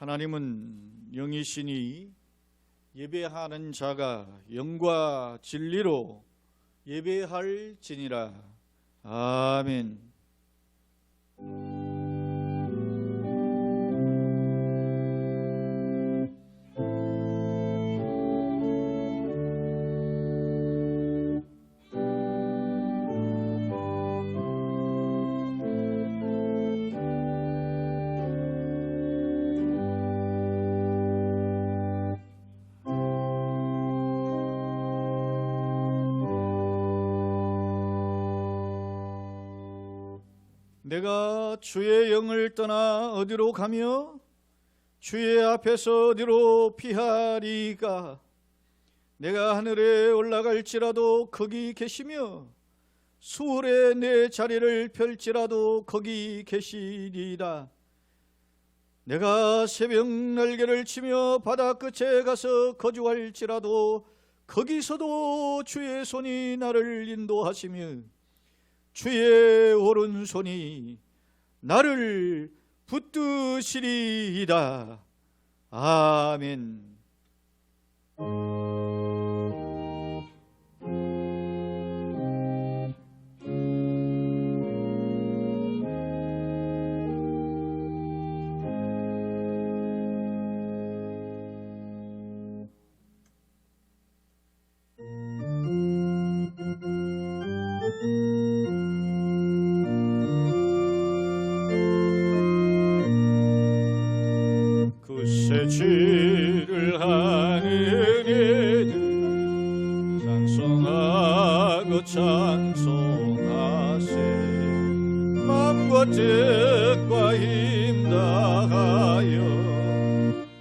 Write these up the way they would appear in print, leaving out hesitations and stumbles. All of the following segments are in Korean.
하나님은 영이시니 예배하는 자가 영과 진리로 예배할지니라. 아멘. 내가 주의 영을 떠나 어디로 가며 주의 앞에서 어디로 피하리까? 내가 하늘에 올라갈지라도 거기 계시며 수월에 내 자리를 펼지라도 거기 계시리이다. 내가 새벽 날개를 치며 바다 끝에 가서 거주할지라도 거기서도 주의 손이 나를 인도하시며 주의 오른손이 나를 붙드시리이다. 아멘. 주를 하는 이들 찬송하고 찬송하세. 마음과 뜻과 힘 다하여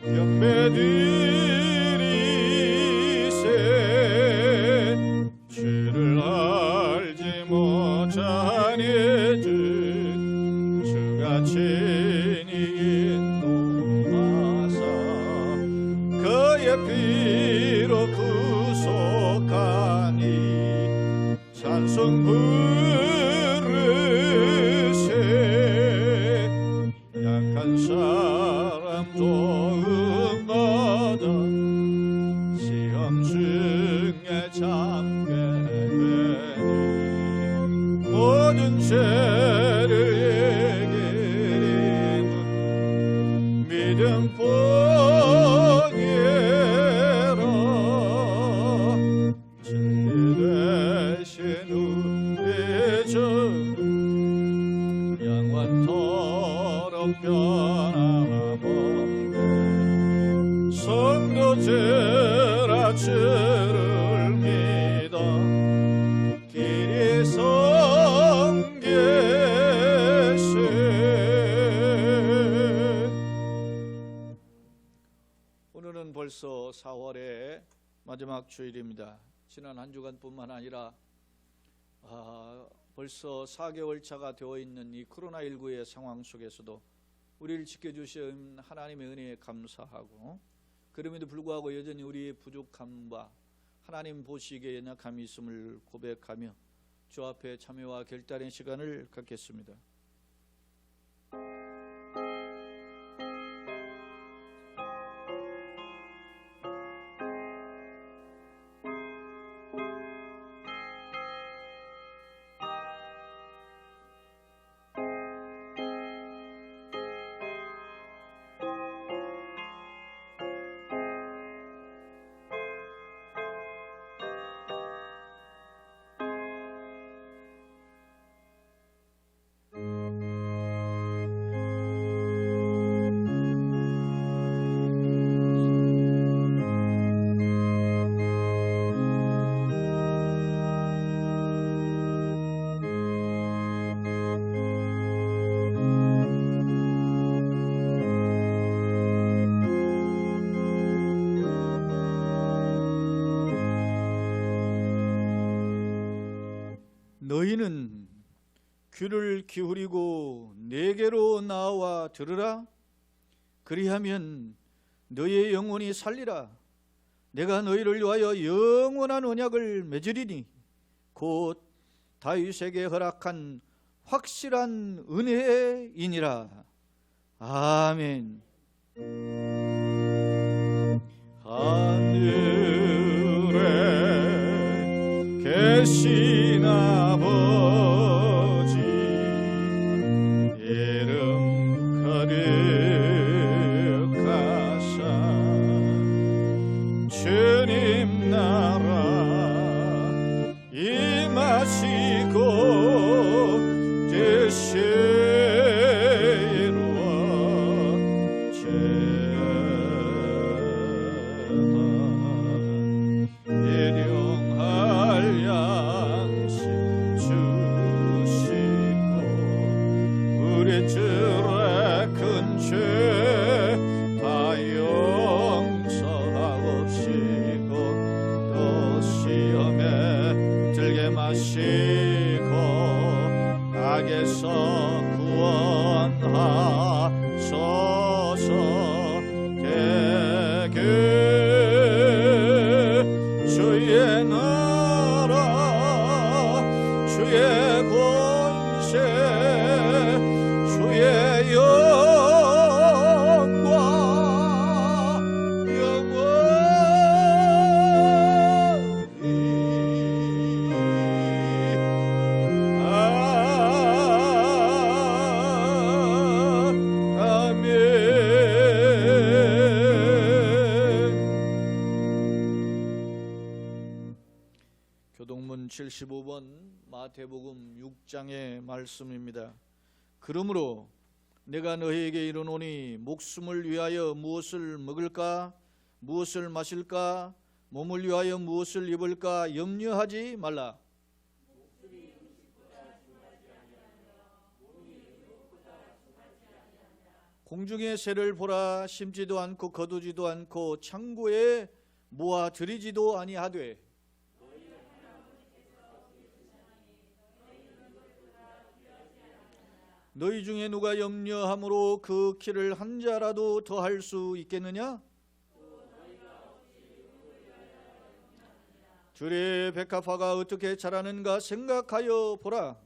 경배드리세. 주를 알지 못하니 주가 친히 피로 구속하니 찬송 부르세. 약한 사람 도움받아 시험 중에 참게 되니 모든 죄를 예기림은 믿음 변함없네. 성도들아 주를 믿어 길이 성계세. 오늘은 벌써 4월의 마지막 주일입니다. 지난 한 주간뿐만 아니라 벌써 4개월 차가 되어 있는 이 코로나19의 상황 속에서도 우리를 지켜주신 하나님의 은혜에 감사하고, 그럼에도 불구하고 여전히 우리의 부족함과 하나님 보시기에 연약함이 있음을 고백하며 주 앞에 참회와 결단의 시간을 갖겠습니다. 너희는 귀를 기울이고 내게로 나와 들으라. 그리하면 너희의 영혼이 살리라. 내가 너희를 위하여 영원한 언약을 맺으리니 곧 다윗에게 허락한 확실한 은혜이니라. 아멘. 되신 아버지 이름 거룩하사 주님 나라 임하시고 뜻이 이루어 일용할 양식 주시고 우리 주의 큰 죄 다 용서하옵시고 또 시험에 들게 마시고 악에서 구원하소서. 대개 주의 나라 주의 권세 주의 영광 영원히 아멘. 교동문 75번 마태복음 6장의 말씀입니다. 그러므로 내가 너희에게 이르노니 목숨을 위하여 무엇을 먹을까 무엇을 마실까 몸을 위하여 무엇을 입을까 염려하지 말라. 공중의 새를 보라. 심지도 않고 거두지도 않고 창고에 모아 들이지도 아니하되 너희 중에 누가 염려함으로 그 키를 한 자라도 더할 수 있겠느냐? 들의 백합화가 어떻게 자라는가 생각하여 보라.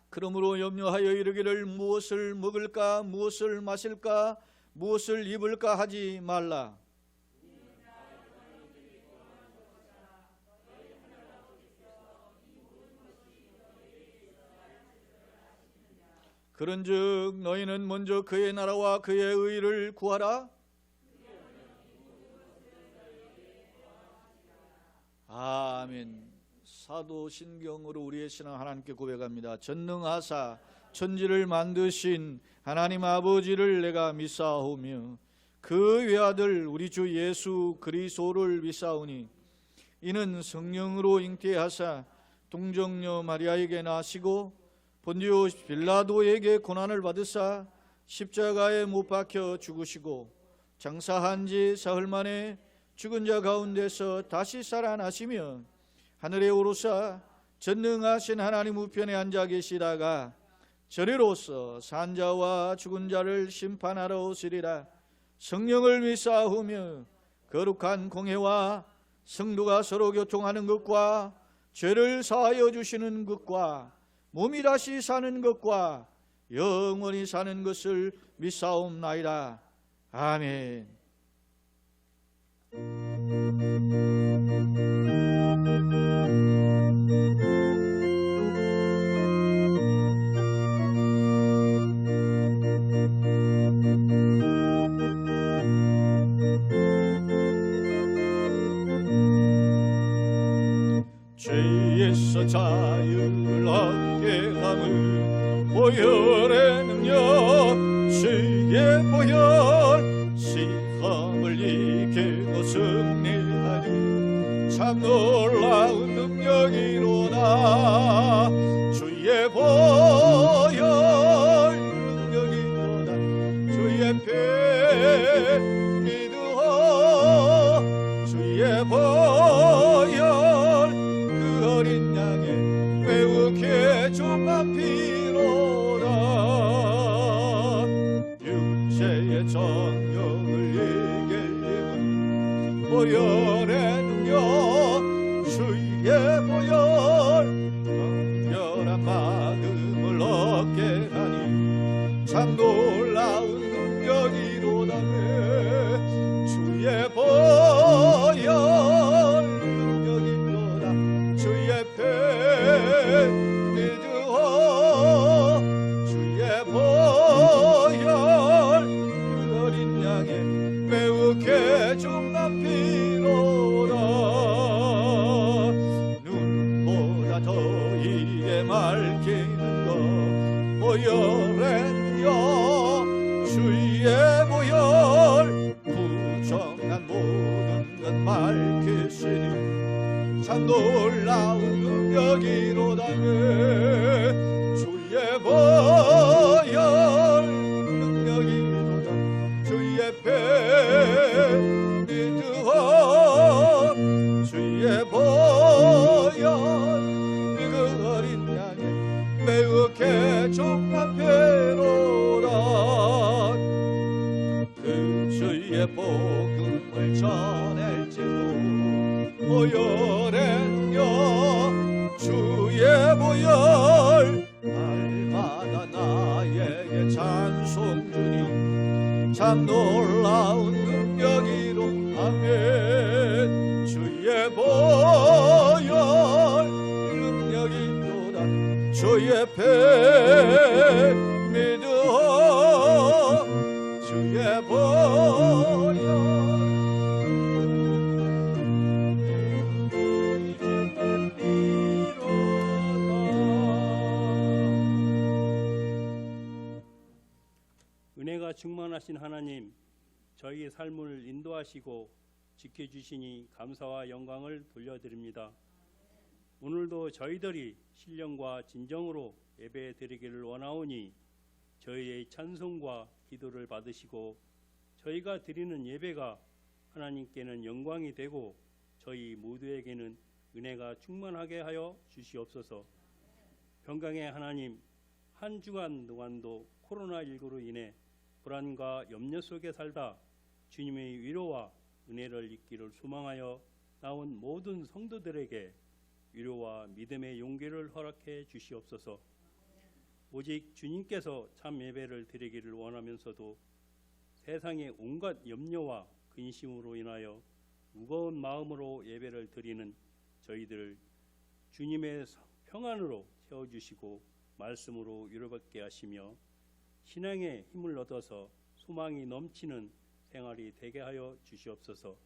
그러므로 염려하여 이르기를 무엇을 먹을까 무엇을 마실까 무엇을 입을까 하지 말라. 그런즉 너희는 먼저 그의 나라와 그의 의를 구하라. 아멘. 사도신경으로 우리의 신앙 하나님께 고백합니다. 전능하사 천지를 만드신 하나님 아버지를 내가 믿사오며 그 외아들 우리 주 예수 그리스도를 믿사오니 이는 성령으로 잉태하사 동정녀 마리아에게 나시고 본디오 빌라도에게 고난을 받으사 십자가에 못 박혀 죽으시고 장사한 지 사흘 만에 죽은 자 가운데서 다시 살아나시며 하늘에 오르사 전능하신 하나님 우편에 앉아 계시다가 저리로서 산 자와 죽은 자를 심판하러 오시리라. 성령을 믿사오며 거룩한 공회와 성도가 서로 교통하는 것과 죄를 사하여 주시는 것과 몸이 다시 사는 것과 영원히 사는 것을 믿사옵나이다. 아멘. 죄에서 자유를 얻게 함을 보혈의 능력 주의 보혈 시험을 이기고 승리하니 참 놀라운 능력이로다. 주의 보혈 능력이로다. 주의 피 믿으어 주의 보혈 어린 양의 매우게 종한 피로다. 육체의 정욕을 이길 힘은 보혈의 능력 주의 보혈 강렬한 마음을 얻게 하니 참 놀라운 능력이로다. 주의 보혈 밝히시니 참 놀라운 능력이로다네. 주의 보혈 능력이로다. 주의 배 믿으어 주의 보혈 그 어린 양의 매우 개종한 배로다. 그 주의 복음을 전할지도 보혈의 능력 주의 보혈 날마다 나에게 찬송 주니 참 놀라운 능력이로 아멘. 주의 보혈 능력이로다. 주의 배 믿으어 주의 보혈 은혜가 충만하신 하나님, 저희의 삶을 인도하시고 지켜주시니 감사와 영광을 돌려드립니다. 오늘도 저희들이 신령과 진정으로 예배 드리기를 원하오니 저희의 찬송과 기도를 받으시고 저희가 드리는 예배가 하나님께는 영광이 되고 저희 모두에게는 은혜가 충만하게 하여 주시옵소서. 평강의 하나님, 한 주간 동안도 코로나19로 인해 불안과 염려 속에 살다 주님의 위로와 은혜를 잊기를 소망하여 나온 모든 성도들에게 위로와 믿음의 용기를 허락해 주시옵소서. 오직 주님께서 참 예배를 드리기를 원하면서도 세상의 온갖 염려와 근심으로 인하여 무거운 마음으로 예배를 드리는 저희들을 주님의 평안으로 채워주시고 말씀으로 위로받게 하시며 신앙의 힘을 얻어서 소망이 넘치는 생활이 되게 하여 주시옵소서.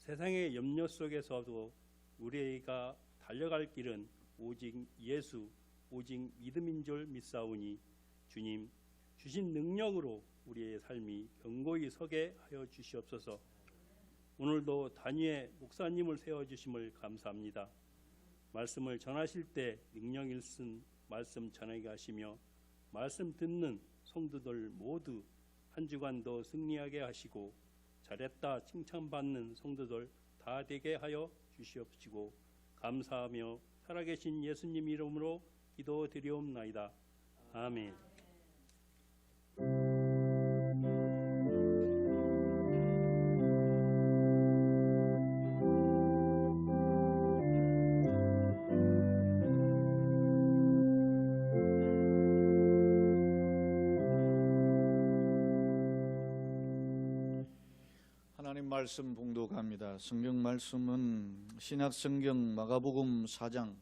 세상의 염려 속에서도 우리가 달려갈 길은 오직 예수, 오직 믿음인 줄 믿사오니 주님 주신 능력으로 우리의 삶이 견고히 서게 하여 주시옵소서. 오늘도 단위의 목사님을 세워주심을 감사합니다. 말씀을 전하실 때 능력 일순 말씀 전하게 하시며 말씀 듣는 성도들 모두 한 주간도 승리하게 하시고 잘했다 칭찬받는 성도들 다 되게 하여 주시옵시고 감사하며 살아계신 예수님 이름으로 기도드리옵나이다. 아멘. 하나님 말씀 봉독합니다. 성경 말씀은 신약성경 마가복음 4장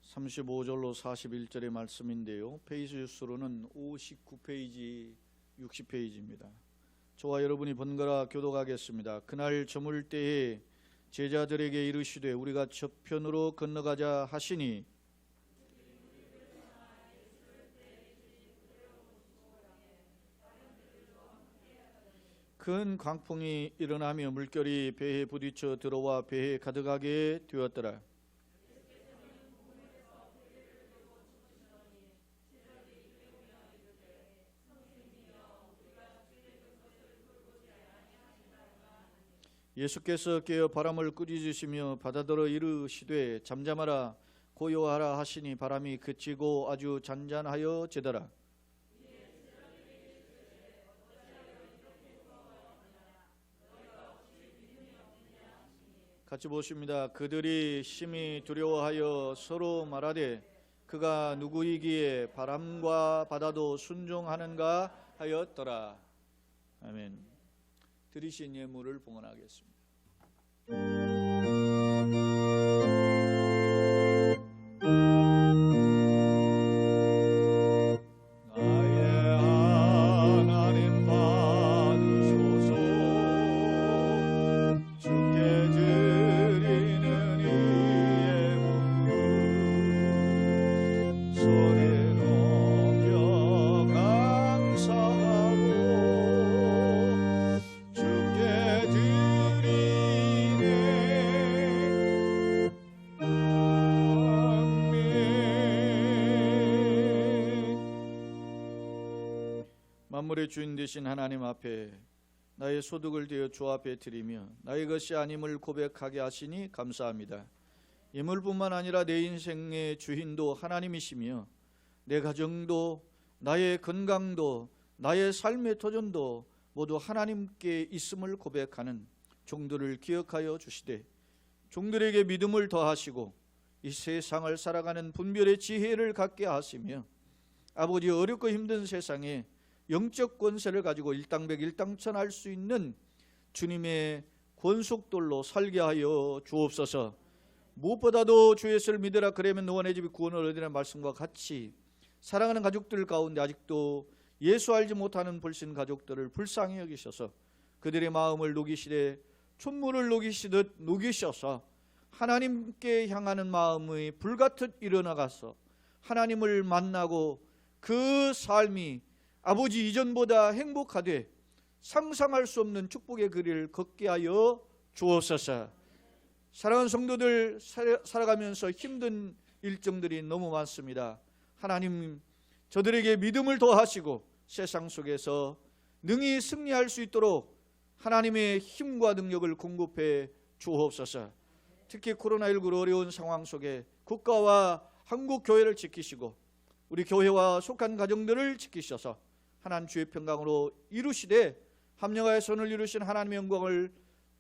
35절로 41절의 말씀인데요. 페이지 수로는 59페이지, 60페이지입니다. 저와 여러분이 번갈아 교독하겠습니다. 그날 저물 때에 제자들에게 이르시되 우리가 저편으로 건너가자 하시니 큰 광풍이 일어나며 물결이 배에 부딪혀 들어와 배에 가득하게 되었더라. 예수께서 깨어 바람을 꾸짖으시며 바다더러 이르시되 잠잠하라 고요하라 하시니 바람이 그치고 아주 잔잔하여 제더라. 같이 보십니다. 그들이 심히 두려워하여 서로 말하되 그가 누구이기에 바람과 바다도 순종하는가 하였더라. 아멘. 드리신 예물을 봉헌하겠습니다. 주께 만물의 주인 되신 하나님 앞에 나의 소득을 되어 주 앞에 드리며 나의 것이 아님을 고백하게 하시니 감사합니다. 예물뿐만 아니라 내 인생의 주인도 하나님이시며 내 가정도 나의 건강도 나의 삶의 도전도 모두 하나님께 있음을 고백하는 종들을 기억하여 주시되 종들에게 믿음을 더하시고 이 세상을 살아가는 분별의 지혜를 갖게 하시며 아버지 어렵고 힘든 세상에 영적 권세를 가지고 일당백일당천할 수 있는 주님의 권속들로 살게 하여 주옵소서. 무엇보다도 주 예수를 믿으라 그러면 너와 내 집이 구원을 얻으라는 말씀과 같이 사랑하는 가족들 가운데 아직도 예수 알지 못하는 불신 가족들을 불쌍히 여기셔서 그들의 마음을 녹이시되 촛물을 녹이시듯 녹이셔서 하나님께 향하는 마음이 불같듯 일어나가서 하나님을 만나고 그 삶이 아버지 이전보다 행복하되 상상할 수 없는 축복의 길을 걷게 하여 주옵소서. 사랑하는 성도들, 살아가면서 힘든 일정들이 너무 많습니다. 하나님 저들에게 믿음을 더하시고 세상 속에서 능히 승리할 수 있도록 하나님의 힘과 능력을 공급해 주옵소서. 특히 코로나19로 어려운 상황 속에 국가와 한국 교회를 지키시고 우리 교회와 속한 가정들을 지키셔서 하나님 주의 평강으로 이루시되 합력하여 선을 이루신 하나님의 영광을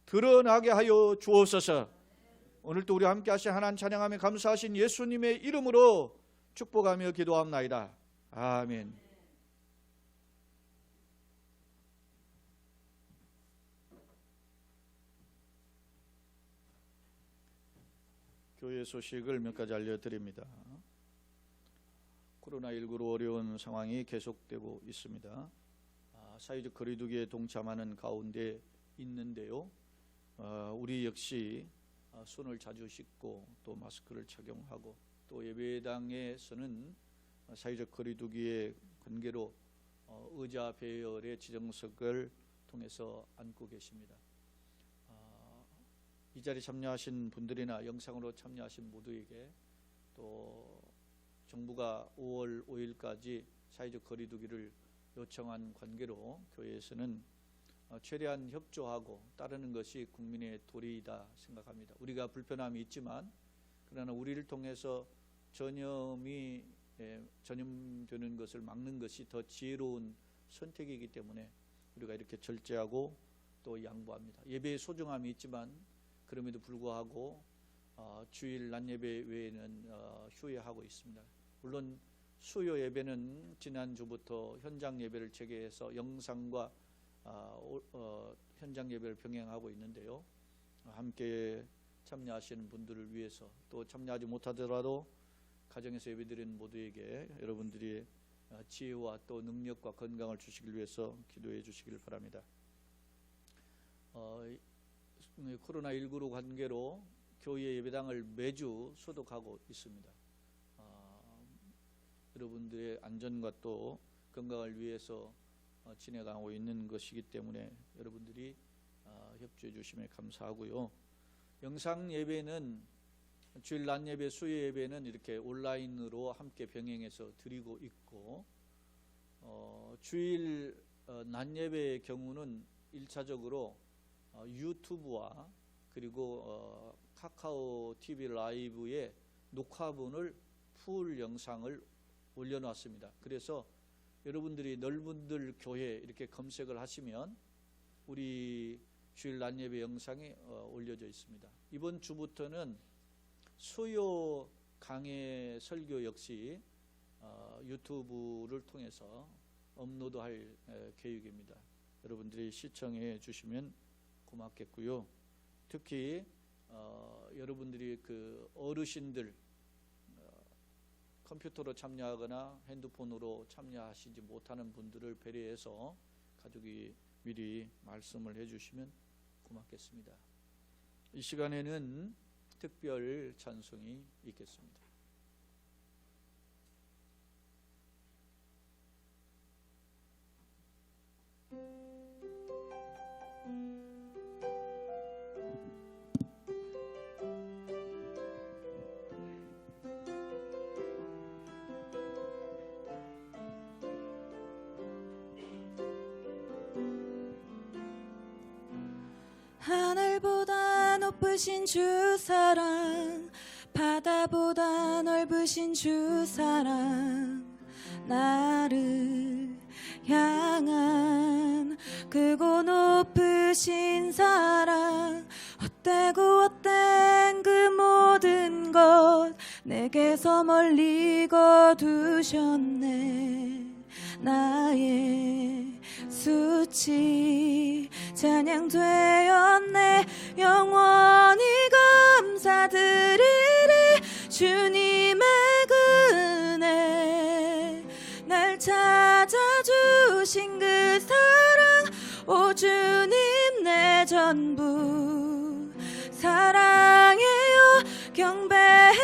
드러나게 하여 주옵소서. 오늘도 우리 함께 하신 하나님 찬양하며 감사하신 예수님의 이름으로 축복하며 기도합나이다. 아멘. 교회 소식을 몇 가지 알려드립니다. 코로나19로 어려운 상황이 계속되고 있습니다. 사회적 거리두기에 동참하는 가운데 있는데요. 우리 역시 손을 자주 씻고 또 마스크를 착용하고 또 예배당에서는 사회적 거리두기의 관계로 의자 배열의 지정석을 통해서 앉고 계십니다. 이 자리에 참여하신 분들이나 영상으로 참여하신 모두에게 또 정부가 5월 5일까지 사회적 거리두기를 요청한 관계로 교회에서는 최대한 협조하고 따르는 것이 국민의 도리이다 생각합니다. 우리가 불편함이 있지만 그러나 우리를 통해서 전염되는 것을 막는 것이 더 지혜로운 선택이기 때문에 우리가 이렇게 절제하고 또 양보합니다. 예배의 소중함이 있지만 그럼에도 불구하고 주일 낮 예배 외에는 휴회하고 있습니다. 물론 수요 예배는 지난주부터 현장 예배를 재개해서 영상과 현장 예배를 병행하고 있는데요. 함께 참여하시는 분들을 위해서 또 참여하지 못하더라도 가정에서 예배드리는 모두에게 여러분들이 지혜와 또 능력과 건강을 주시길 위해서 기도해 주시길 바랍니다. 코로나19로 관계로 교회 예배당을 매주 소독하고 있습니다. 여러분들의 안전과 또 건강을 위해서 진행하고 있는 것이기 때문에 여러분들이 협조해 주시면 감사하고요. 영상 예배는 주일 낮 예배, 수요 예배는 이렇게 온라인으로 함께 병행해서 드리고 있고 주일 낮 예배의 경우는 1차적으로 유튜브와 그리고 카카오 TV 라이브에 녹화본을 풀 영상을 올려놨습니다. 그래서 여러분들이 넓은들 교회 이렇게 검색을 하시면 우리 주일 낮 예배 영상이 올려져 있습니다. 이번 주부터는 수요 강해 설교 역시 유튜브를 통해서 업로드할 계획입니다. 여러분들이 시청해 주시면 고맙겠고요. 특히 여러분들이 그 어르신들 컴퓨터로 참여하거나 핸드폰으로 참여하시지 못하는 분들을 배려해서 가족이 미리 말씀을 해주시면 고맙겠습니다. 이 시간에는 특별 찬송이 있겠습니다. 하늘보다 높으신 주 사랑, 바다보다 넓으신 주 사랑, 나를 향한 크고 높으신 사랑, 헛되고 헛된 그 모든 것 내게서 멀리 거두셨네. 나의 수치 찬양되었네. 영원히 감사드리리 주님의 은혜, 날 찾아주신 그 사랑, 오 주님 내 전부 사랑해요 경배해요.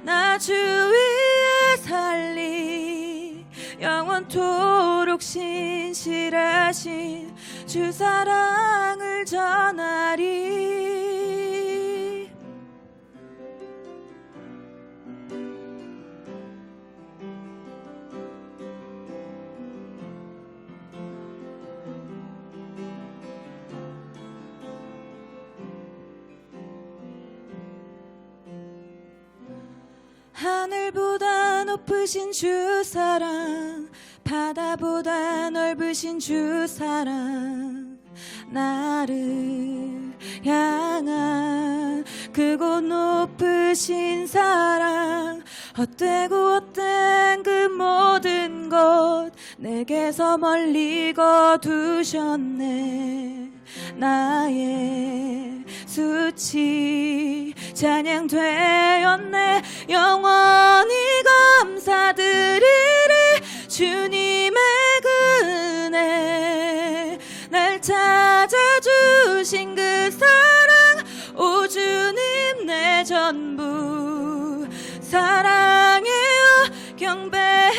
나 주 위에 살리 영원토록 신실하신 주 사랑을 전하리. 하늘보다 높으신 주 사랑, 바다보다 넓으신 주 사랑, 나를 향한 크고 높으신 사랑, 헛되고 헛된 그 모든 것 내게서 멀리 거두셨네. 나의 수치 찬양되었네. 영원히 감사드리리 주님의 은혜, 날 찾아주신 그 사랑, 오 주님 내 전부 사랑해요 경배해요.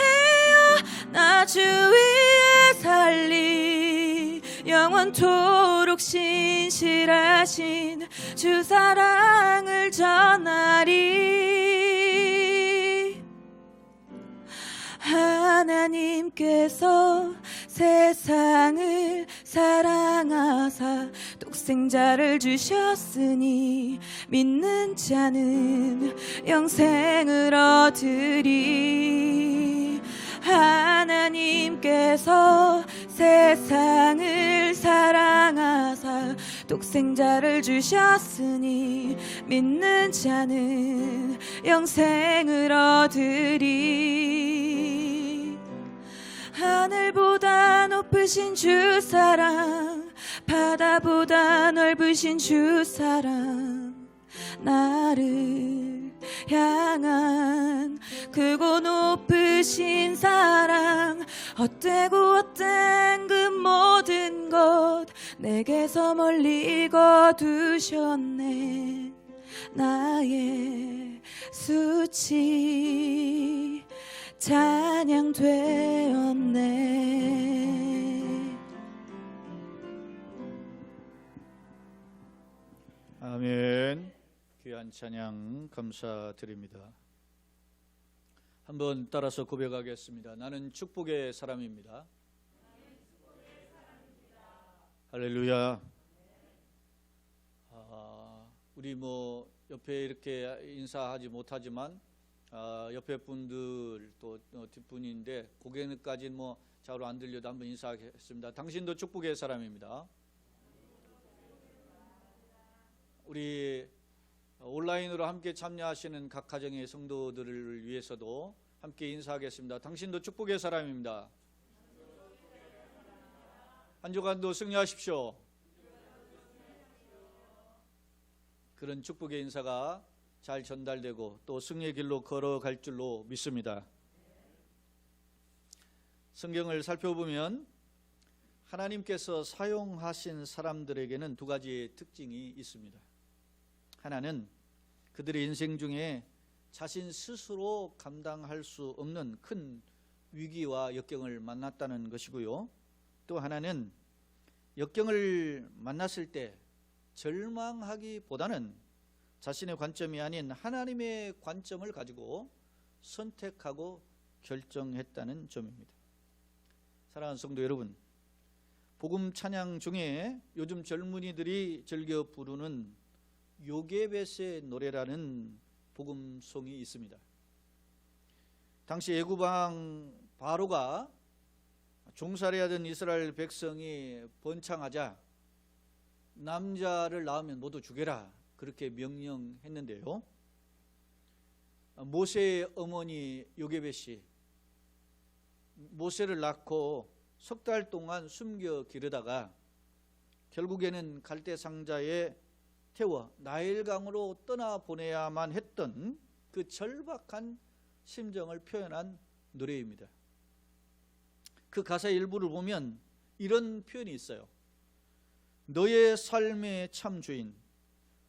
나 주 위에 살리 영원토록 신실하신 주 사랑을 전하리. 하나님께서 세상을 사랑하사 독생자를 주셨으니 믿는 자는 영생을 얻으리. 하나님께서 세상을 사랑하사 독생자를 주셨으니 믿는 자는 영생을 얻으리. 하늘보다 높으신 주 사랑, 바다보다 넓으신 주 사랑, 나를 향한 크고 높으신 사랑, 헛되고 헛된 그 모든 것 내게서 멀리 거두셨네. 나의 수치 찬양되었네. 아멘. 귀한 찬양 감사드립니다. 한번 따라서 고백하겠습니다. 나는 축복의 사람입니다. 할렐루야. 우리 옆에 이렇게 인사하지 못하지만 옆에 분들 또 뒷분인데 고객님까지는 좌우로 안 들려도 한번 인사하겠습니다. 당신도 축복의 사람입니다. 우리 온라인으로 함께 참여하시는 각 가정의 성도들을 위해서도 함께 인사하겠습니다. 당신도 축복의 사람입니다. 한 주간도 승리하십시오. 그런 축복의 인사가 잘 전달되고 또 승리의 길로 걸어갈 줄로 믿습니다. 성경을 살펴보면 하나님께서 사용하신 사람들에게는 두 가지의 특징이 있습니다. 하나는 그들의 인생 중에 자신 스스로 감당할 수 없는 큰 위기와 역경을 만났다는 것이고요. 또 하나는 역경을 만났을 때 절망하기보다는 자신의 관점이 아닌 하나님의 관점을 가지고 선택하고 결정했다는 점입니다. 사랑하는 성도 여러분, 복음 찬양 중에 요즘 젊은이들이 즐겨 부르는 요게벳의 노래라는 복음송이 있습니다. 당시 애굽왕 바로가 종살이하던 이스라엘 백성이 번창하자 남자를 낳으면 모두 죽여라 그렇게 명령했는데요. 모세의 어머니 요게벳이 모세를 낳고 석 달 동안 숨겨 기르다가 결국에는 갈대 상자에 태워 나일강으로 떠나보내야만 했던 그 절박한 심정을 표현한 노래입니다. 그 가사의 일부를 보면 이런 표현이 있어요. 너의 삶의 참 주인,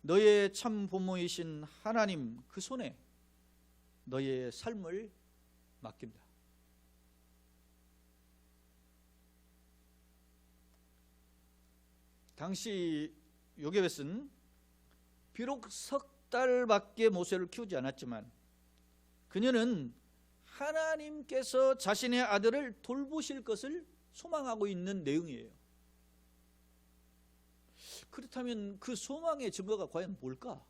너의 참 부모이신 하나님 그 손에 너의 삶을 맡깁니다. 당시 요게벳은 비록 석 달밖에 모세를 키우지 않았지만 그녀는 하나님께서 자신의 아들을 돌보실 것을 소망하고 있는 내용이에요. 그렇다면 그 소망의 증거가 과연 뭘까?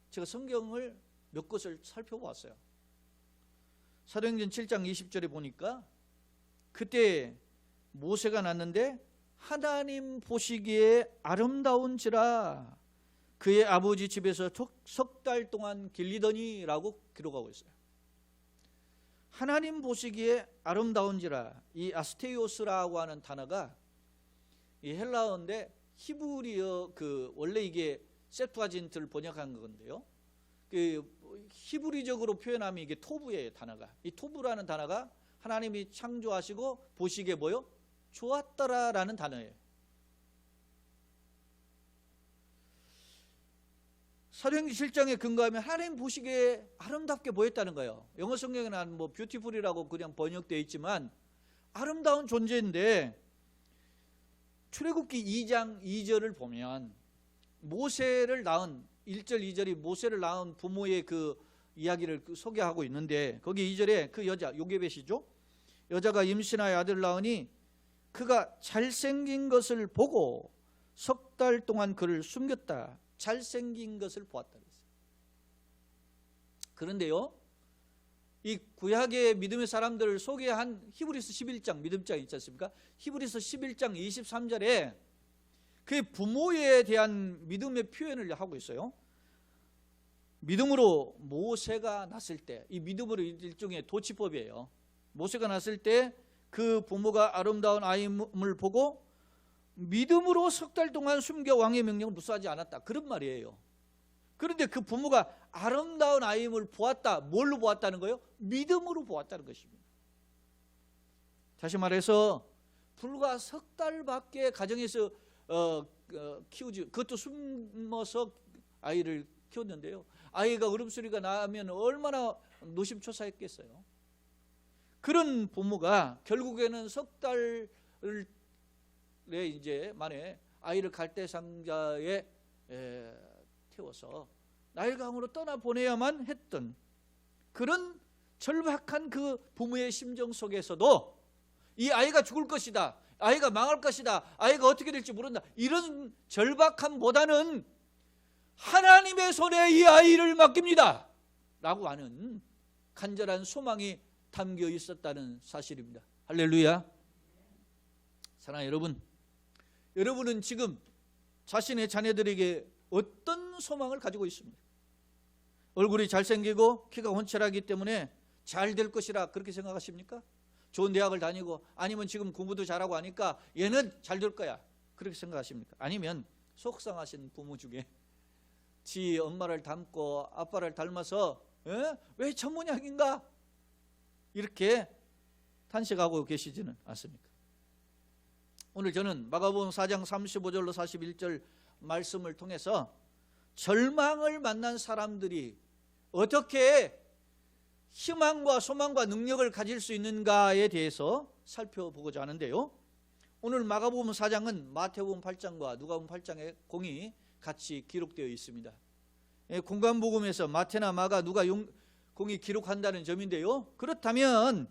제가 성경을 몇 곳을 살펴보았어요. 사도행전 7장 20절에 보니까 그때 모세가 낳는데 하나님 보시기에 아름다운지라 그의 아버지 집에서 석 달 동안 길리더니 라고 기록하고 있어요. 하나님 보시기에 아름다운지라, 이 아스테이오스라고 하는 단어가 이 헬라어인데 히브리어 원래 이게 septuagin트를 번역한 건데요. 히브리적으로 표현하면 이게 토부예요, 단어가. 이 토부라는 단어가 하나님이 창조하시고 보시기에 뭐요? 좋았더라라는 단어예요. 사도행전 7장에 근거하면 하나님 보시기에 아름답게 보였다는 거예요. 영어 성경에는 뭐 뷰티풀이라고 그냥 번역되어 있지만 아름다운 존재인데 출애굽기 2장 2절을 보면 모세를 낳은 1절 2절이 모세를 낳은 부모의 그 이야기를 소개하고 있는데 거기 2절에 그 여자 요게벳이죠. 여자가 임신하여 아들을 낳으니 그가 잘생긴 것을 보고 석 달 동안 그를 숨겼다. 잘생긴 것을 보았다 그랬어요. 그런데요, 이 구약의 믿음의 사람들을 소개한 히브리서 11장 믿음장 있지 않습니까? 히브리서 11장 23절에 그의 부모에 대한 믿음의 표현을 하고 있어요. 믿음으로 모세가 났을 때, 이 믿음으로 일종의 도치법이에요. 모세가 났을 때 그 부모가 아름다운 아임을 보고 믿음으로 석 달 동안 숨겨 왕의 명령을 무시하지 않았다. 그런 말이에요. 그런데 그 부모가 아름다운 아임을 보았다. 뭘로 보았다는 거예요? 믿음으로 보았다는 것입니다. 다시 말해서 불과 석 달밖에 가정에서 키우지, 그것도 숨어서 아이를 키웠는데요. 아이가 울음소리가 나면 얼마나 노심초사했겠어요. 그런 부모가 결국에는 석 달을 이제 만에 아이를 갈대 상자에 태워서 나일강으로 떠나 보내야만 했던 그런 절박한 그 부모의 심정 속에서도 이 아이가 죽을 것이다, 아이가 망할 것이다, 아이가 어떻게 될지 모른다, 이런 절박함보다는 하나님의 손에 이 아이를 맡깁니다 라고 하는 간절한 소망이 담겨 있었다는 사실입니다. 할렐루야. 사랑하는 여러분, 여러분은 지금 자신의 자녀들에게 어떤 소망을 가지고 있습니까? 얼굴이 잘생기고 키가 혼철하기 때문에 잘 될 것이라 그렇게 생각하십니까? 좋은 대학을 다니고 아니면 지금 공부도 잘하고 하니까 얘는 잘 될 거야 그렇게 생각하십니까? 아니면 속상하신 부모 중에 지 엄마를 닮고 아빠를 닮아서 왜 천문학인가? 이렇게 탄식하고 계시지는 않습니까? 오늘 저는 마가복음 4장 35절로 41절 말씀을 통해서 절망을 만난 사람들이 어떻게 희망과 소망과 능력을 가질 수 있는가에 대해서 살펴보고자 하는데요. 오늘 마가복음 4장은 마태복음 8장과 누가복음 8장에 공이 같이 기록되어 있습니다. 공관복음에서 마태나 마가, 누가 공이 기록한다는 점인데요. 그렇다면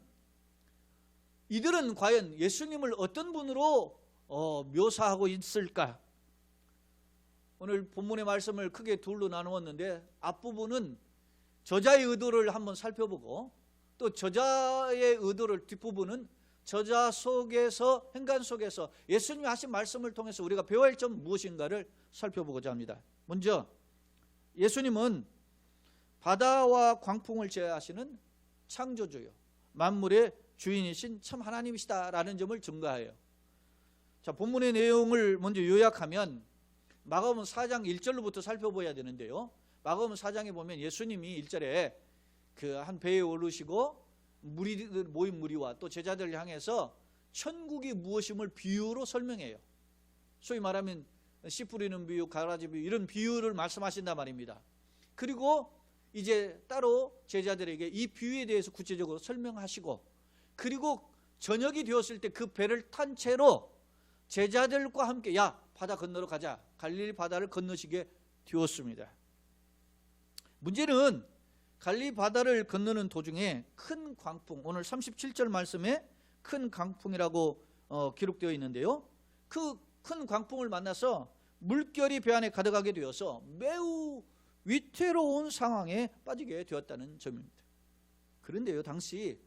이들은 과연 예수님을 어떤 분으로 묘사하고 있을까? 오늘 본문의 말씀을 크게 둘로 나누었는데 앞부분은 저자의 의도를 한번 살펴보고 또 저자의 의도를 뒷부분은 저자 속에서 행간 속에서 예수님이 하신 말씀을 통해서 우리가 배워야 할 점 무엇인가를 살펴보고자 합니다. 먼저 예수님은 바다와 광풍을 제어하시는 창조주요 만물의 주인이신 참 하나님이시다라는 점을 증거해요. 자, 본문의 내용을 먼저 요약하면 마가복음 4장 1절로부터 살펴봐야 되는데요. 마가복음 4장에 보면 예수님이 1절에 그 한 배에 오르시고 모인 무리와 또 제자들을 향해서 천국이 무엇임을 비유로 설명해요. 소위 말하면 씨 뿌리는 비유, 가라지 비유 이런 비유를 말씀하신단 말입니다. 그리고 이제 따로 제자들에게 이 비유에 대해서 구체적으로 설명하시고 그리고 저녁이 되었을 때 그 배를 탄 채로 제자들과 함께 야 바다 건너러 가자 갈릴리 바다를 건너시게 되었습니다. 문제는 갈릴리 바다를 건너는 도중에 큰 광풍, 오늘 37절 말씀에 큰 광풍이라고 기록되어 있는데요. 그 큰 광풍을 만나서 물결이 배 안에 가득하게 되어서 매우 위태로운 상황에 빠지게 되었다는 점입니다. 그런데요, 당시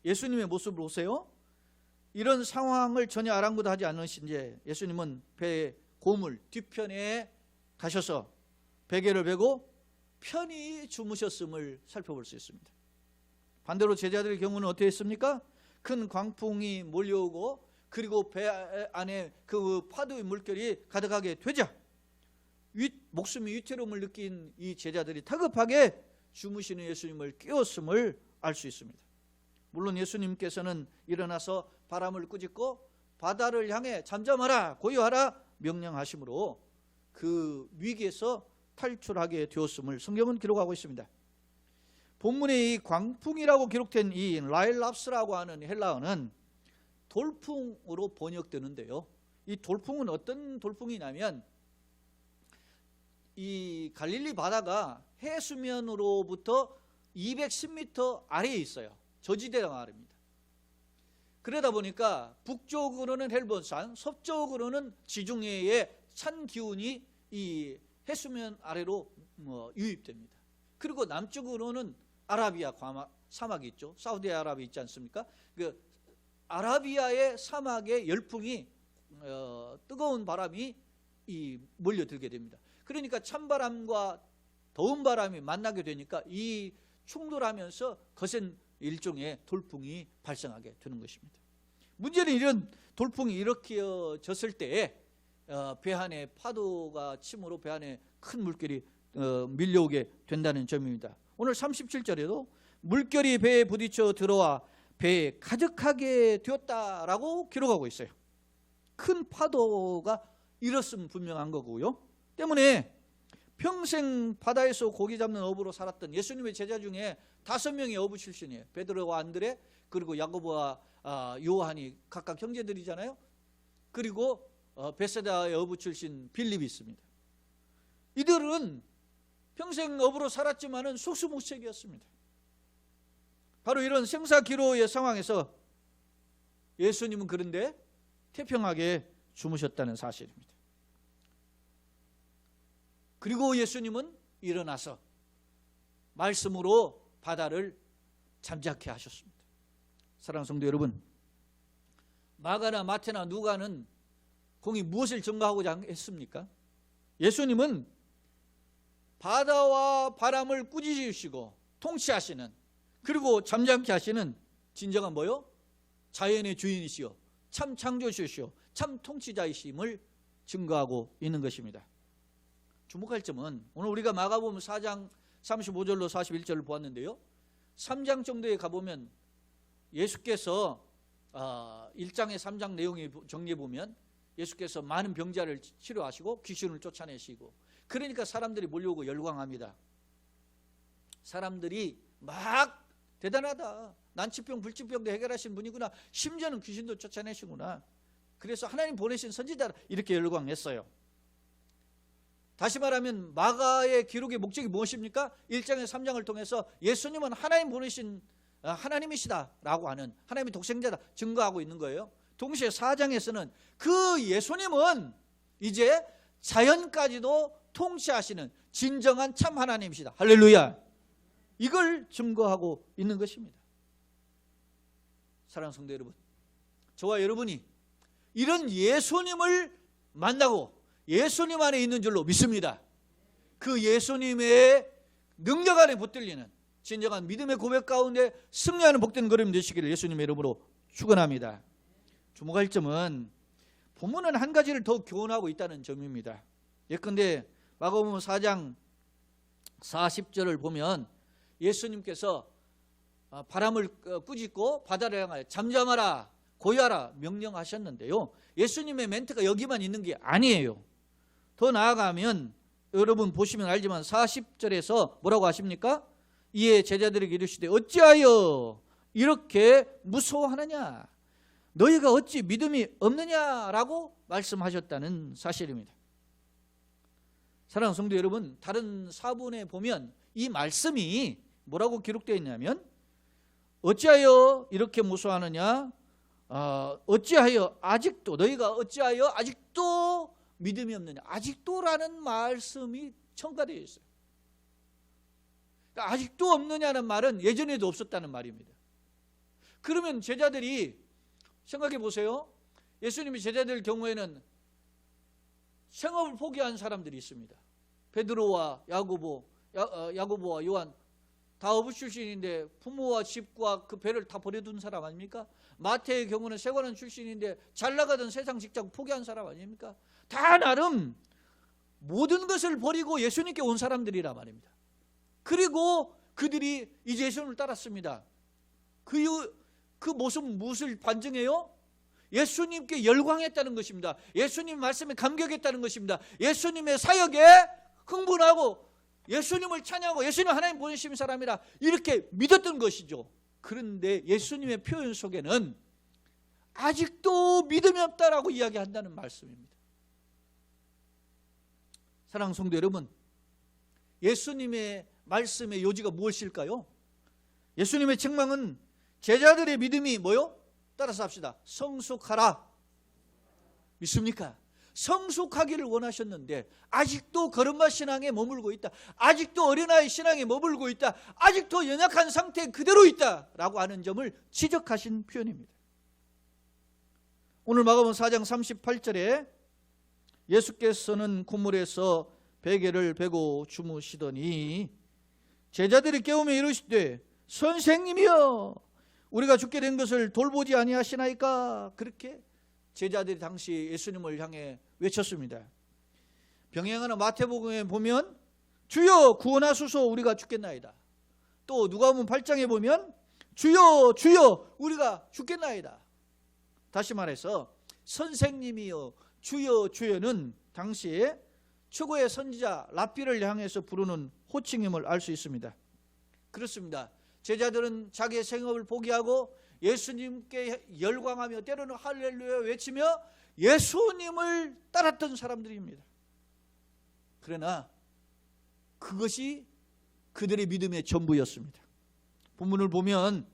예수님의 모습을 보세요. 이런 상황을 전혀 아랑곳하지 않으신지 예수님은 배의 고물 뒤편에 가셔서 베개를 베고 편히 주무셨음을 살펴볼 수 있습니다. 반대로 제자들의 경우는 어떻게 했습니까? 큰 광풍이 몰려오고 그리고 배 안에 그 파도의 물결이 가득하게 되자 목숨이 위태로움을 느낀 이 제자들이 다급하게 주무시는 예수님을 깨웠음을 알 수 있습니다. 물론 예수님께서는 일어나서 바람을 꾸짖고 바다를 향해 잠잠하라 고요하라 명령하심으로 그 위기에서 탈출하게 되었음을 성경은 기록하고 있습니다. 본문에 이 광풍이라고 기록된 이 라일랍스라고 하는 헬라어는 돌풍으로 번역되는데요. 이 돌풍은 어떤 돌풍이냐면 이 갈릴리 바다가 해수면으로부터 210m 아래에 있어요. 저지대라 말입니다. 그러다 보니까 북쪽으로는 헬본산, 서쪽으로는 지중해의 찬 기운이 이 해수면 아래로 유입됩니다. 그리고 남쪽으로는 아라비아 사막이 있죠. 사우디아라비아 있지 않습니까? 그 아라비아의 사막의 열풍이 뜨거운 바람이 몰려들게 됩니다. 그러니까 찬바람과 더운 바람이 만나게 되니까 이 충돌하면서 거센 일종의 돌풍이 발생하게 되는 것입니다. 문제는 이런 돌풍이 일으켜졌을 때에 배 안에 파도가 침으로 배 안에 큰 물결이 밀려오게 된다는 점입니다. 오늘 37절에도 물결이 배에 부딪혀 들어와 배에 가득하게 되었다라고 기록하고 있어요. 큰 파도가 일었으면 분명한 거고요. 때문에 평생 바다에서 고기 잡는 어부로 살았던 예수님의 제자 중에 5명이 어부 출신이에요. 베드로와 안드레 그리고 야고보와 요한이 각각 형제들이잖아요. 그리고 베세다의 어부 출신 빌립이 있습니다. 이들은 평생 어부로 살았지만은 속수무책이었습니다. 바로 이런 생사기로의 상황에서 예수님은 그런데 태평하게 주무셨다는 사실입니다. 그리고 예수님은 일어나서 말씀으로 바다를 잠자게 하셨습니다. 사랑하는 성도 여러분, 마가나 마태나 누가는 공이 무엇을 증거하고자 했습니까? 예수님은 바다와 바람을 꾸짖으시고 통치하시는 그리고 잠잠케 하시는 진정한 뭐요? 자연의 주인이시요 참 창조주시요 참 통치자이심을 증거하고 있는 것입니다. 주목할 점은 오늘 우리가 마가복음 4장 35절로 41절을 보았는데요. 3장 정도에 가보면 예수께서 1장의 3장 내용을 정리해 보면 예수께서 많은 병자를 치료하시고 귀신을 쫓아내시고 그러니까 사람들이 몰려오고 열광합니다. 사람들이 막 대단하다. 난치병 불치병도 해결하신 분이구나. 심지어는 귀신도 쫓아내시구나. 그래서 하나님 보내신 선지자다. 이렇게 열광했어요. 다시 말하면 마가의 기록의 목적이 무엇입니까? 1장에서 3장을 통해서 예수님은 하나님 보내신 하나님이시다 라고 하는 하나님의 독생자다 증거하고 있는 거예요. 동시에 4장에서는 그 예수님은 이제 자연까지도 통치하시는 진정한 참 하나님이시다. 할렐루야. 이걸 증거하고 있는 것입니다. 사랑하는 성도 여러분, 저와 여러분이 이런 예수님을 만나고 예수님 안에 있는 줄로 믿습니다. 그 예수님의 능력 안에 붙들리는 진정한 믿음의 고백 가운데 승리하는 복된 걸음 되시기를 예수님의 이름으로 축원합니다. 주목할 점은 본문은 한 가지를 더 교훈하고 있다는 점입니다. 예컨대 마가복음 4장 40절을 보면 예수님께서 바람을 꾸짖고 바다를 향하여 잠잠하라 고요하라 명령하셨는데요, 예수님의 멘트가 여기만 있는 게 아니에요. 더 나아가면 여러분 보시면 알지만 40절에서 뭐라고 하십니까? 이에 제자들에게 이르시되 어찌하여 이렇게 무서워하느냐, 너희가 어찌 믿음이 없느냐라고 말씀하셨다는 사실입니다. 사랑하는 성도 여러분, 다른 사본에 보면 이 말씀이 뭐라고 기록되어 있냐면 어찌하여 이렇게 무서워하느냐, 어찌하여 아직도 너희가 어찌하여 아직도 믿음이 없느냐, 아직도라는 말씀이 첨가되어 있어요. 그러니까 아직도 없느냐는 말은 예전에도 없었다는 말입니다. 그러면 제자들이 생각해 보세요. 예수님이 제자들 경우에는 생업을 포기한 사람들이 있습니다. 베드로와 야고보와 요한 다 어부 출신인데 부모와 집과 그 배를 다 버려둔 사람 아닙니까? 마태의 경우는 세관원 출신인데 잘 나가던 세상 직장 포기한 사람 아닙니까? 다 나름 모든 것을 버리고 예수님께 온 사람들이란 말입니다. 그리고 그들이 이제 예수님을 따랐습니다. 그 모습은 무엇을 반증해요? 예수님께 열광했다는 것입니다. 예수님 말씀에 감격했다는 것입니다. 예수님의 사역에 흥분하고 예수님을 찬양하고 예수님 하나님 보내신 사람이라 이렇게 믿었던 것이죠. 그런데 예수님의 표현 속에는 아직도 믿음이 없다라고 이야기한다는 말씀입니다. 사랑하는 성도 여러분, 예수님의 말씀의 요지가 무엇일까요? 예수님의 책망은 제자들의 믿음이 뭐요? 따라서 합시다. 성숙하라. 믿습니까? 성숙하기를 원하셨는데 아직도 걸음마 신앙에 머물고 있다, 아직도 어린아이 신앙에 머물고 있다, 아직도 연약한 상태 그대로 있다라고 하는 점을 지적하신 표현입니다. 오늘 마가복음 4장 38절에 예수께서는 콧물에서 베개를 베고 주무시더니 제자들이 깨우며 이르시되 선생님이여 우리가 죽게 된 것을 돌보지 아니하시나이까. 그렇게 제자들이 당시 예수님을 향해 외쳤습니다. 병행하는 마태복음에 보면 주여 구원하소서 우리가 죽겠나이다. 또 누가복음 8장에 보면 주여 주여 우리가 죽겠나이다. 다시 말해서 선생님이여 주여 주여는 당시에 최고의 선지자 랍비를 향해서 부르는 호칭임을 알 수 있습니다. 그렇습니다. 제자들은 자기의 생업을 포기하고 예수님께 열광하며 때로는 할렐루야 외치며 예수님을 따랐던 사람들입니다. 그러나 그것이 그들의 믿음의 전부였습니다. 본문을 보면